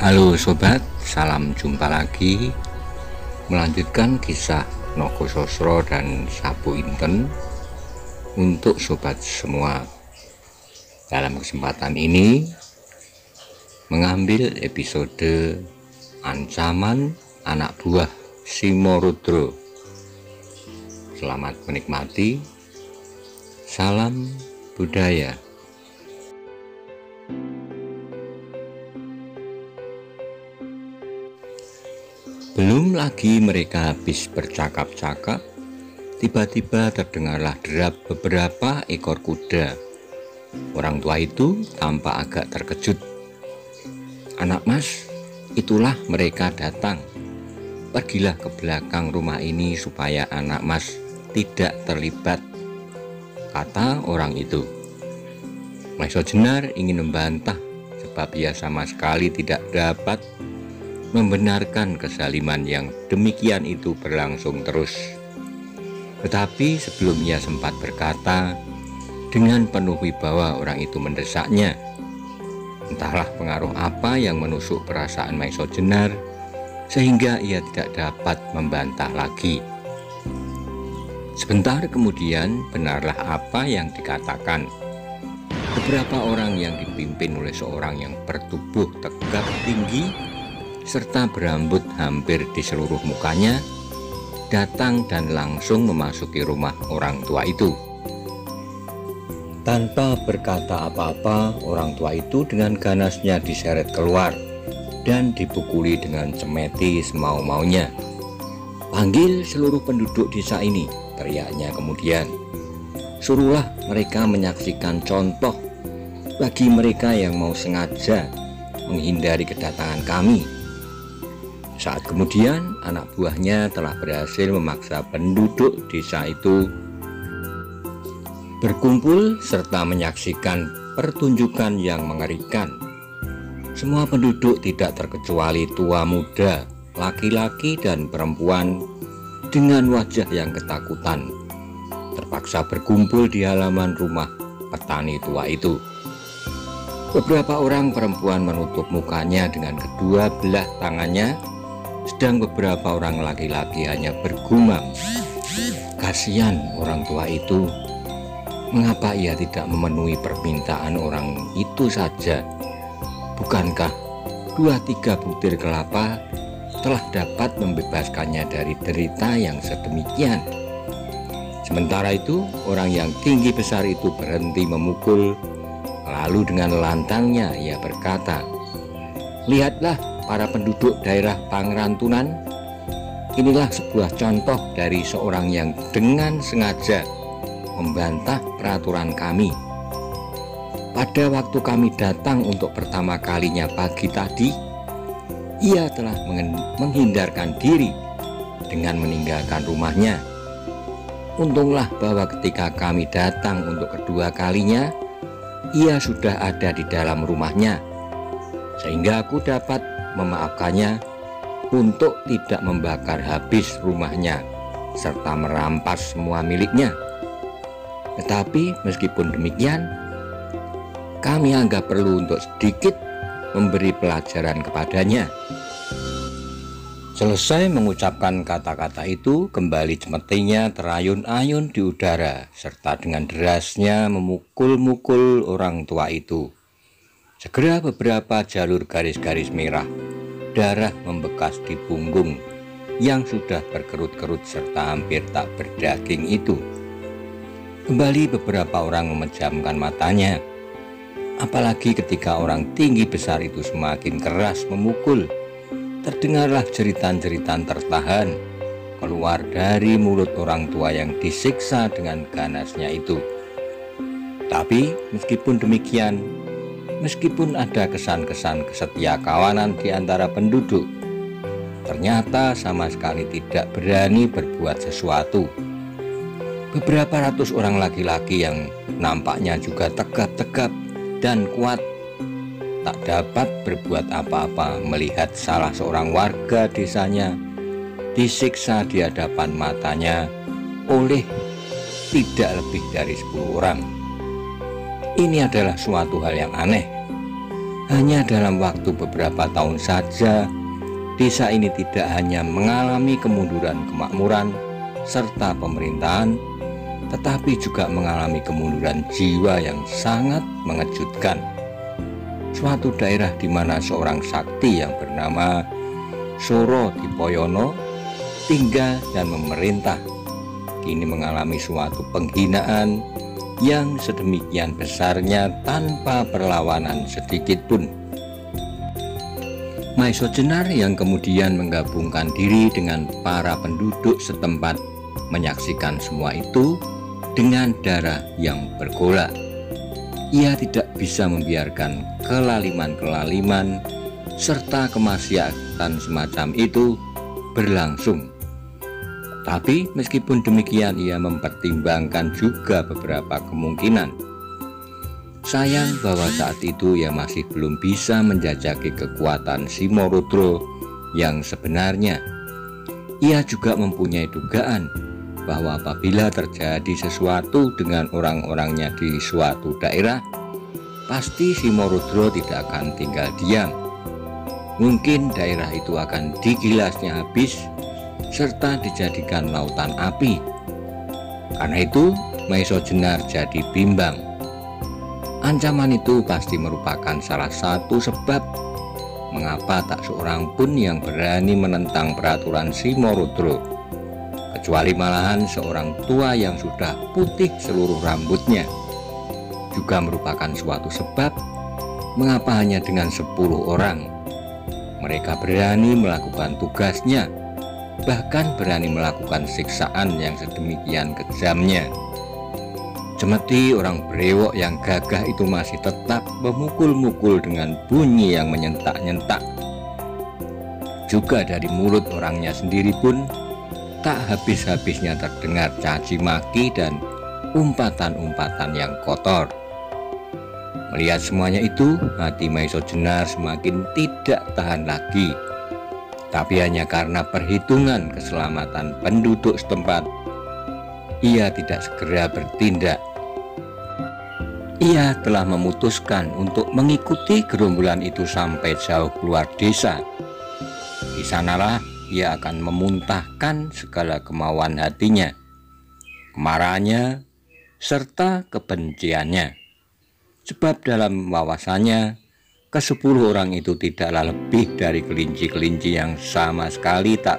Halo sobat, salam jumpa lagi. Melanjutkan kisah Nogososro dan Sapu Inten untuk sobat semua. Dalam kesempatan ini mengambil episode ancaman anak buah Simorudro. Selamat menikmati. Salam budaya. Belum lagi mereka habis bercakap-cakap, tiba-tiba terdengarlah derap beberapa ekor kuda. Orang tua itu tampak agak terkejut. "Anak mas, itulah mereka datang. Pergilah ke belakang rumah ini supaya anak mas tidak terlibat," kata orang itu. Maiso Jenar ingin membantah sebab ia sama sekali tidak dapat membenarkan kezaliman yang demikian itu berlangsung terus. Tetapi sebelum ia sempat berkata, dengan penuh wibawa orang itu mendesaknya. Entahlah pengaruh apa yang menusuk perasaan Maiso Jenar sehingga ia tidak dapat membantah lagi. Sebentar kemudian benarlah apa yang dikatakan. Beberapa orang yang dipimpin oleh seorang yang bertubuh tegap tinggi serta berambut hampir di seluruh mukanya datang dan langsung memasuki rumah orang tua itu. Tanpa berkata apa-apa, orang tua itu dengan ganasnya diseret keluar dan dipukuli dengan cemeti semau-maunya. "Panggil seluruh penduduk desa ini," teriaknya kemudian. "Suruhlah mereka menyaksikan contoh bagi mereka yang mau sengaja menghindari kedatangan kami." Saat kemudian anak buahnya telah berhasil memaksa penduduk desa itu berkumpul serta menyaksikan pertunjukan yang mengerikan. Semua penduduk tidak terkecuali tua muda, laki-laki dan perempuan dengan wajah yang ketakutan terpaksa berkumpul di halaman rumah petani tua itu. Beberapa orang perempuan menutup mukanya dengan kedua belah tangannya, sedang beberapa orang laki-laki hanya bergumam, "Kasihan orang tua itu. Mengapa ia tidak memenuhi permintaan orang itu saja? Bukankah 2-3 butir kelapa telah dapat membebaskannya dari derita yang sedemikian?" Sementara itu orang yang tinggi besar itu berhenti memukul, lalu dengan lantangnya ia berkata, "Lihatlah para penduduk daerah Pangrantunan, inilah sebuah contoh dari seorang yang dengan sengaja membantah peraturan kami. Pada waktu kami datang untuk pertama kalinya pagi tadi, ia telah menghindarkan diri dengan meninggalkan rumahnya. Untunglah bahwa ketika kami datang untuk kedua kalinya, ia sudah ada di dalam rumahnya, sehingga aku dapat memaafkannya untuk tidak membakar habis rumahnya serta merampas semua miliknya. Tetapi meskipun demikian, kami anggap perlu untuk sedikit memberi pelajaran kepadanya." Selesai mengucapkan kata-kata itu, kembali cemetinya terayun-ayun di udara serta dengan derasnya memukul-mukul orang tua itu. Segera beberapa jalur garis-garis merah, darah membekas di punggung yang sudah berkerut-kerut serta hampir tak berdaging itu. Kembali beberapa orang memejamkan matanya, apalagi ketika orang tinggi besar itu semakin keras memukul. Terdengarlah jeritan-jeritan tertahan keluar dari mulut orang tua yang disiksa dengan ganasnya itu. Tapi meskipun demikian, meskipun ada kesan-kesan kesetiakawanan di antara penduduk, ternyata sama sekali tidak berani berbuat sesuatu. Beberapa ratus orang laki-laki yang nampaknya juga tegap-tegap dan kuat tak dapat berbuat apa-apa melihat salah seorang warga desanya disiksa di hadapan matanya oleh tidak lebih dari 10 orang. Ini adalah suatu hal yang aneh. Hanya dalam waktu beberapa tahun saja, desa ini tidak hanya mengalami kemunduran kemakmuran serta pemerintahan, tetapi juga mengalami kemunduran jiwa yang sangat mengejutkan. Suatu daerah di mana seorang sakti yang bernama Soro Dipoyono tinggal dan memerintah, kini mengalami suatu penghinaan yang sedemikian besarnya tanpa perlawanan sedikit pun. Maiso Jenar yang kemudian menggabungkan diri dengan para penduduk setempat menyaksikan semua itu dengan darah yang bergolak. Ia tidak bisa membiarkan kelaliman-kelaliman serta kemaksiatan semacam itu berlangsung. Tapi meskipun demikian, ia mempertimbangkan juga beberapa kemungkinan. Sayang bahwa saat itu ia masih belum bisa menjajaki kekuatan Simorudro yang sebenarnya. Ia juga mempunyai dugaan bahwa apabila terjadi sesuatu dengan orang-orangnya di suatu daerah, pasti Simorudro tidak akan tinggal diam. Mungkin daerah itu akan digilasnya habis serta dijadikan lautan api. Karena itu Maiso Jenar jadi bimbang. Ancaman itu pasti merupakan salah satu sebab mengapa tak seorang pun yang berani menentang peraturan Simorudro, kecuali malahan seorang tua yang sudah putih seluruh rambutnya. Juga merupakan suatu sebab mengapa hanya dengan 10 orang mereka berani melakukan tugasnya, bahkan berani melakukan siksaan yang sedemikian kejamnya. Semeti orang brewok yang gagah itu masih tetap memukul-mukul dengan bunyi yang menyentak-nyentak. Juga dari mulut orangnya sendiri pun tak habis-habisnya terdengar caci maki dan umpatan-umpatan yang kotor. Melihat semuanya itu, hati Maiso Jenar semakin tidak tahan lagi. Tapi hanya karena perhitungan keselamatan penduduk setempat, ia tidak segera bertindak. Ia telah memutuskan untuk mengikuti gerombolan itu sampai jauh keluar desa. Di sanalah ia akan memuntahkan segala kemauan hatinya, kemarahannya, serta kebenciannya. Sebab dalam wawasannya, ke-10 orang itu tidaklah lebih dari kelinci-kelinci yang sama sekali tak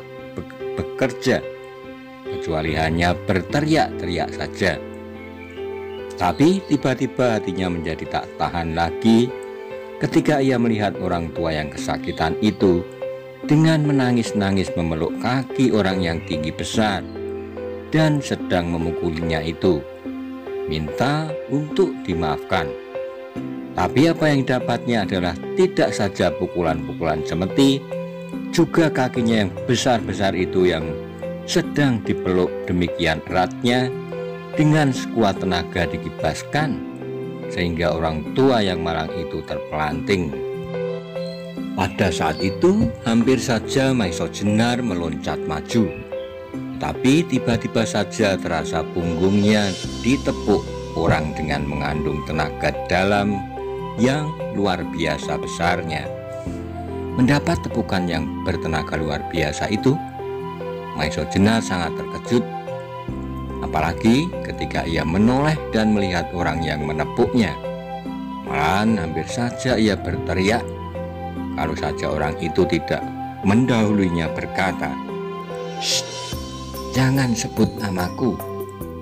bekerja, kecuali hanya berteriak-teriak saja. Tapi tiba-tiba hatinya menjadi tak tahan lagi ketika ia melihat orang tua yang kesakitan itu dengan menangis-nangis memeluk kaki orang yang tinggi besar dan sedang memukulinya itu, minta untuk dimaafkan. Tapi apa yang didapatnya adalah tidak saja pukulan-pukulan semeti, juga kakinya yang besar-besar itu yang sedang dipeluk demikian eratnya dengan sekuat tenaga dikibaskan, sehingga orang tua yang malang itu terpelanting. Pada saat itu hampir saja Maiso Jenar meloncat maju, tapi tiba-tiba saja terasa punggungnya ditepuk orang dengan mengandung tenaga dalam yang luar biasa besarnya. Mendapat tepukan yang bertenaga luar biasa itu, Maiso Jenar sangat terkejut, apalagi ketika ia menoleh dan melihat orang yang menepuknya. Malahan hampir saja ia berteriak kalau saja orang itu tidak mendahulunya berkata, "Shh, jangan sebut namaku,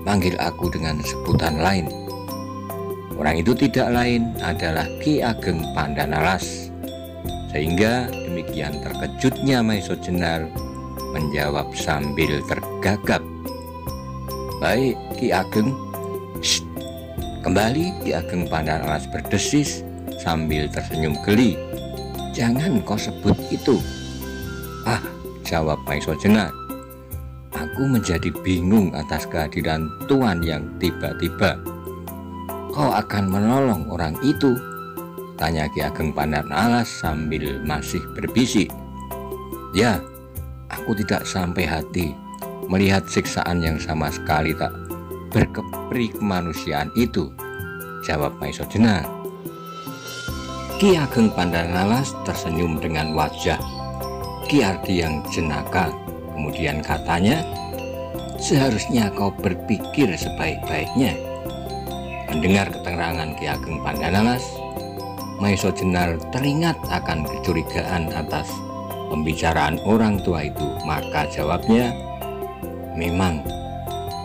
panggil aku dengan sebutan lain." Orang itu tidak lain adalah Ki Ageng Pandanalas. Sehingga demikian terkejutnya Maiso Jenar menjawab sambil tergagap, "Baik Ki Ageng." "Shh." Kembali Ki Ageng Pandanalas berdesis sambil tersenyum geli, "Jangan kau sebut itu." "Ah," jawab Maiso Jenar, "aku menjadi bingung atas kehadiran Tuan yang tiba-tiba." "Kau akan menolong orang itu?" tanya Ki Ageng Pandanalas sambil masih berbisik. "Ya, aku tidak sampai hati melihat siksaan yang sama sekali tak berkepri kemanusiaan itu," jawab Maiso Jenar. Ki Ageng Pandanalas tersenyum dengan wajah Ki Ardi yang jenaka. Kemudian katanya, seharusnya kau berpikir sebaik-baiknya. Mendengar keterangan Ki Ageng Pandanalas, Mahesa Jenar teringat akan kecurigaan atas pembicaraan orang tua itu. Maka jawabnya, memang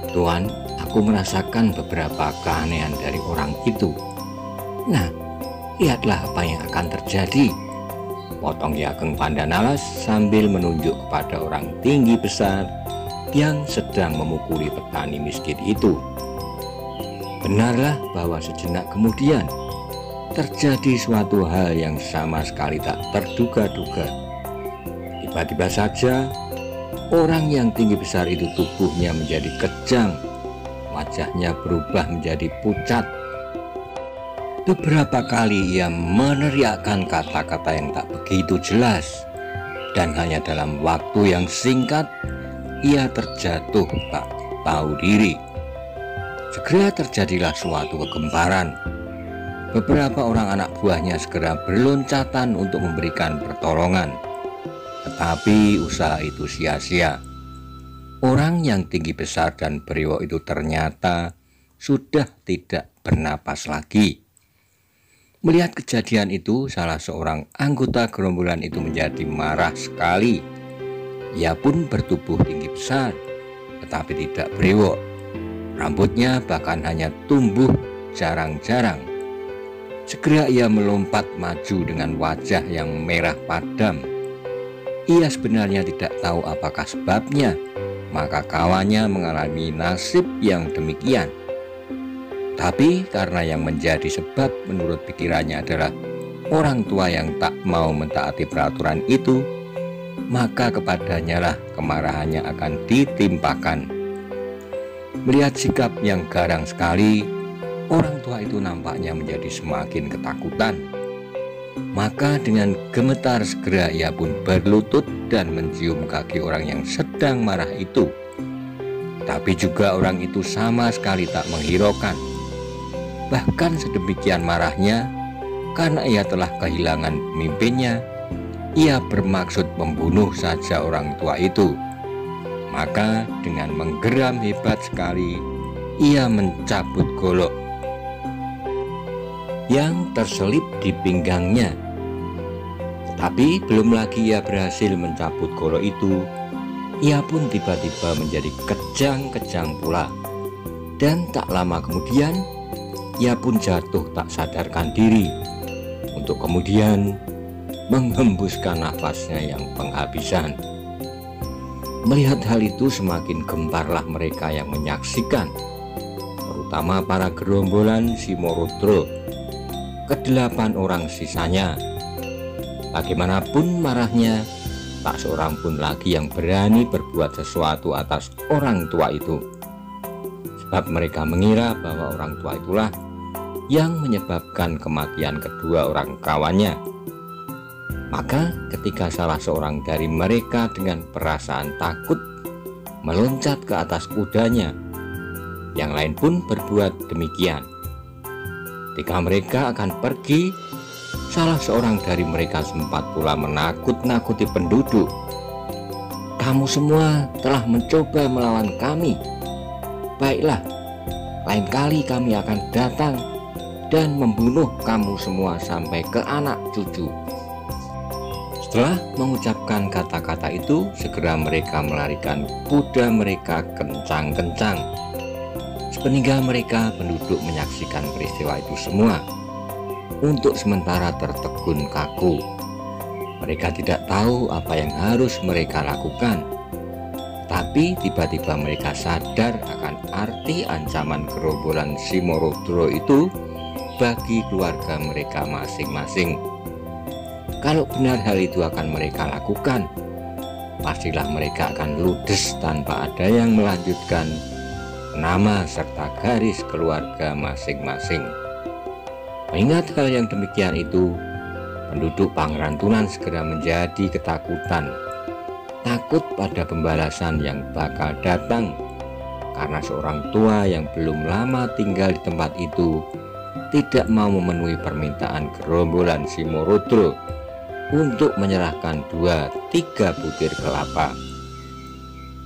Tuan, aku merasakan beberapa keanehan dari orang itu. Nah, lihatlah apa yang akan terjadi, potong Ki Ageng Pandanalas sambil menunjuk kepada orang tinggi besar yang sedang memukuli petani miskin itu. Benarlah bahwa sejenak kemudian terjadi suatu hal yang sama sekali tak terduga-duga. Tiba-tiba saja orang yang tinggi besar itu tubuhnya menjadi kejang, wajahnya berubah menjadi pucat. Beberapa kali ia meneriakkan kata-kata yang tak begitu jelas, dan hanya dalam waktu yang singkat ia terjatuh tak tahu diri. Segera terjadilah suatu kegemparan. Beberapa orang anak buahnya segera berloncatan untuk memberikan pertolongan, tetapi usaha itu sia-sia. Orang yang tinggi besar dan brewok itu ternyata sudah tidak bernapas lagi. Melihat kejadian itu, salah seorang anggota gerombolan itu menjadi marah sekali. Ia pun bertubuh tinggi besar, tetapi tidak brewok. Rambutnya bahkan hanya tumbuh jarang-jarang. Segera ia melompat maju dengan wajah yang merah padam. Ia sebenarnya tidak tahu apakah sebabnya, maka kawannya mengalami nasib yang demikian. Tapi karena yang menjadi sebab menurut pikirannya adalah orang tua yang tak mau mentaati peraturan itu, maka kepadanya lah kemarahannya akan ditimpakan. Melihat sikap yang garang sekali, orang tua itu nampaknya menjadi semakin ketakutan. Maka dengan gemetar segera ia pun berlutut dan mencium kaki orang yang sedang marah itu. Tapi juga orang itu sama sekali tak menghiraukan. Bahkan sedemikian marahnya, karena ia telah kehilangan pemimpinnya, ia bermaksud membunuh saja orang tua itu. Maka dengan menggeram hebat sekali, ia mencabut golok yang terselip di pinggangnya. Tetapi belum lagi ia berhasil mencabut golok itu, ia pun tiba-tiba menjadi kejang-kejang pula. Dan tak lama kemudian, ia pun jatuh tak sadarkan diri, untuk kemudian menghembuskan nafasnya yang penghabisan. Melihat hal itu semakin gemparlah mereka yang menyaksikan, terutama para gerombolan Simorodro, ke-8 orang sisanya. Bagaimanapun marahnya, tak seorang pun lagi yang berani berbuat sesuatu atas orang tua itu, sebab mereka mengira bahwa orang tua itulah yang menyebabkan kematian kedua orang kawannya. Maka ketika salah seorang dari mereka dengan perasaan takut meloncat ke atas kudanya, yang lain pun berbuat demikian. Ketika mereka akan pergi, salah seorang dari mereka sempat pula menakut-nakuti penduduk. Kamu semua telah mencoba melawan kami. Baiklah, lain kali kami akan datang dan membunuh kamu semua sampai ke anak cucu. Setelah mengucapkan kata-kata itu, segera mereka melarikan kuda mereka kencang-kencang. Sepeninggal mereka, penduduk menyaksikan peristiwa itu semua untuk sementara tertegun kaku. Mereka tidak tahu apa yang harus mereka lakukan. Tapi tiba-tiba mereka sadar akan arti ancaman gerombolan Simorodro itu bagi keluarga mereka masing-masing. Kalau benar hal itu akan mereka lakukan, pastilah mereka akan ludes tanpa ada yang melanjutkan nama serta garis keluarga masing-masing. Mengingat hal yang demikian itu, penduduk Pangrantunan segera menjadi ketakutan, takut pada pembalasan yang bakal datang, karena seorang tua yang belum lama tinggal di tempat itu tidak mau memenuhi permintaan gerombolan Simorodro untuk menyerahkan 2-3 butir kelapa.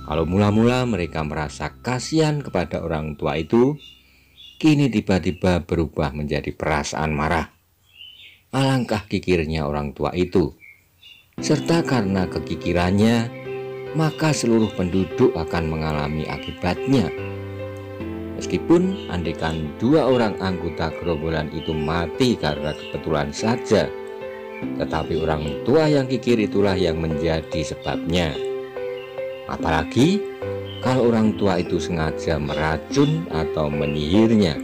Kalau mula-mula mereka merasa kasihan kepada orang tua itu, kini tiba-tiba berubah menjadi perasaan marah. Alangkah kikirnya orang tua itu, serta karena kekikirannya, maka seluruh penduduk akan mengalami akibatnya. Meskipun andaikan 2 orang anggota gerombolan itu mati karena kebetulan saja, tetapi orang tua yang kikir itulah yang menjadi sebabnya. Apalagi kalau orang tua itu sengaja meracun atau menyihirnya.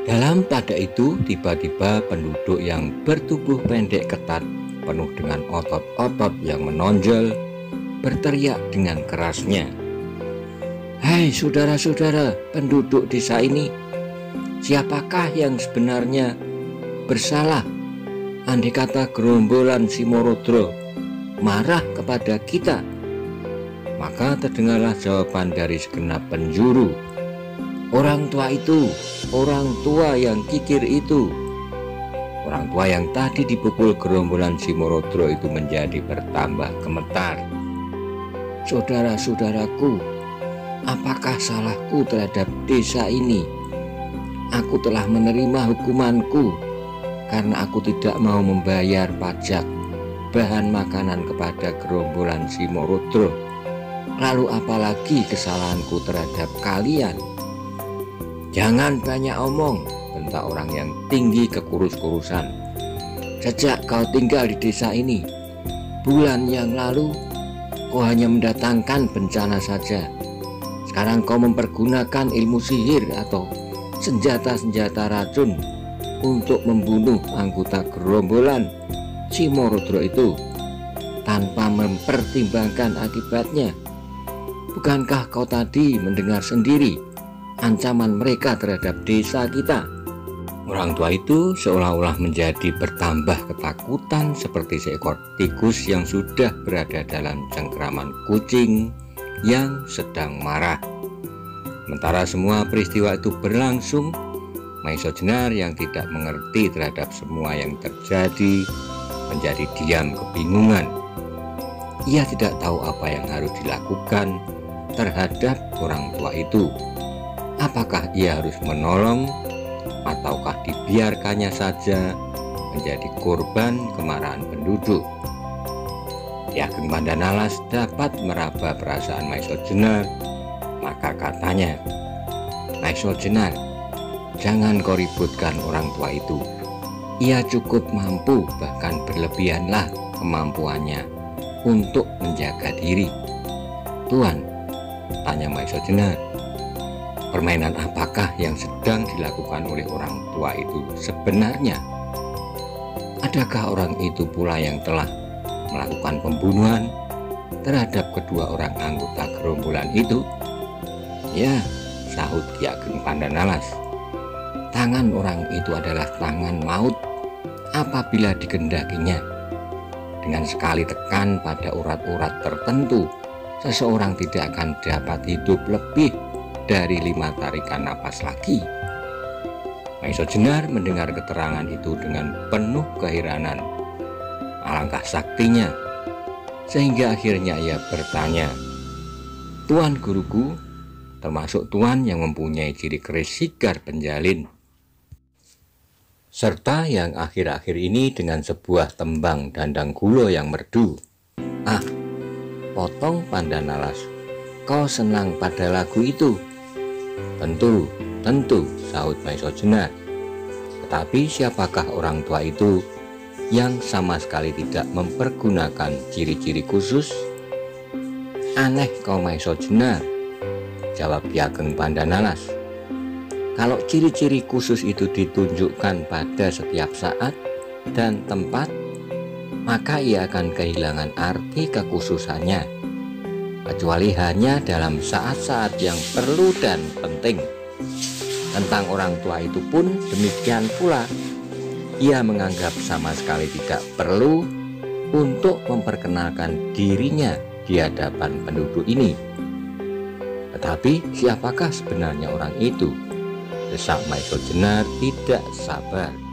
Dalam pada itu, tiba-tiba penduduk yang bertubuh pendek ketat, penuh dengan otot-otot yang menonjol, berteriak dengan kerasnya, "Hai saudara-saudara penduduk desa ini, siapakah yang sebenarnya bersalah andai kata gerombolan Simorodro marah kepada kita?" Maka terdengarlah jawaban dari segenap penjuru, "Orang tua itu, orang tua yang kikir itu." Orang tua yang tadi dipukul gerombolan Simorodro itu menjadi bertambah gemetar. "Saudara-saudaraku, apakah salahku terhadap desa ini? Aku telah menerima hukumanku karena aku tidak mau membayar pajak bahan makanan kepada gerombolan Simorodro. Lalu apalagi kesalahanku terhadap kalian?" "Jangan banyak omong," bentak orang yang tinggi kekurus-kurusan. "Sejak kau tinggal di desa ini, bulan yang lalu kau hanya mendatangkan bencana saja. Sekarang kau mempergunakan ilmu sihir atau senjata-senjata racun untuk membunuh anggota gerombolan Simorodro itu tanpa mempertimbangkan akibatnya. Bukankah kau tadi mendengar sendiri ancaman mereka terhadap desa kita?" Orang tua itu seolah-olah menjadi bertambah ketakutan seperti seekor tikus yang sudah berada dalam cengkeraman kucing yang sedang marah. Sementara semua peristiwa itu berlangsung, Maisojenar yang tidak mengerti terhadap semua yang terjadi menjadi diam kebingungan. Ia tidak tahu apa yang harus dilakukan terhadap orang tua itu. Apakah ia harus menolong ataukah dibiarkannya saja menjadi korban kemarahan penduduk? Ki Ageng Pandanalas dapat meraba perasaan Maisojenar, maka katanya, "Maisojenar, jangan kau ributkan orang tua itu. Ia cukup mampu, bahkan berlebihanlah kemampuannya untuk menjaga diri." "Tuan," tanya Maisojenar, "permainan apakah yang sedang dilakukan oleh orang tua itu sebenarnya? Adakah orang itu pula yang telah melakukan pembunuhan terhadap kedua orang anggota gerombolan itu?" "Ya," sahut Ki Ageng Pandanalas, "tangan orang itu adalah tangan maut apabila dikehendakinya. Dengan sekali tekan pada urat-urat tertentu, seseorang tidak akan dapat hidup lebih dari 5 tarikan napas lagi." Maisojenar mendengar keterangan itu dengan penuh keheranan. Alangkah saktinya, sehingga akhirnya ia bertanya, "Tuan guruku, termasuk tuan yang mempunyai ciri keris sigar penjalin, serta yang akhir-akhir ini dengan sebuah tembang dandang gulo yang merdu." "Ah," potong Pandanalas, "kau senang pada lagu itu?" Tentu, sahut Maisojenar. "Tetapi siapakah orang tua itu yang sama sekali tidak mempergunakan ciri-ciri khusus?" "Aneh kau Maisojenar," jawab Ki Ageng Pandanalas. "Kalau ciri-ciri khusus itu ditunjukkan pada setiap saat dan tempat, maka ia akan kehilangan arti kekhususannya, kecuali hanya dalam saat-saat yang perlu dan penting. Tentang orang tua itu pun demikian pula. Ia menganggap sama sekali tidak perlu untuk memperkenalkan dirinya di hadapan penduduk ini. Tetapi siapakah sebenarnya orang itu? desak Maisho Jenar tidak sabar.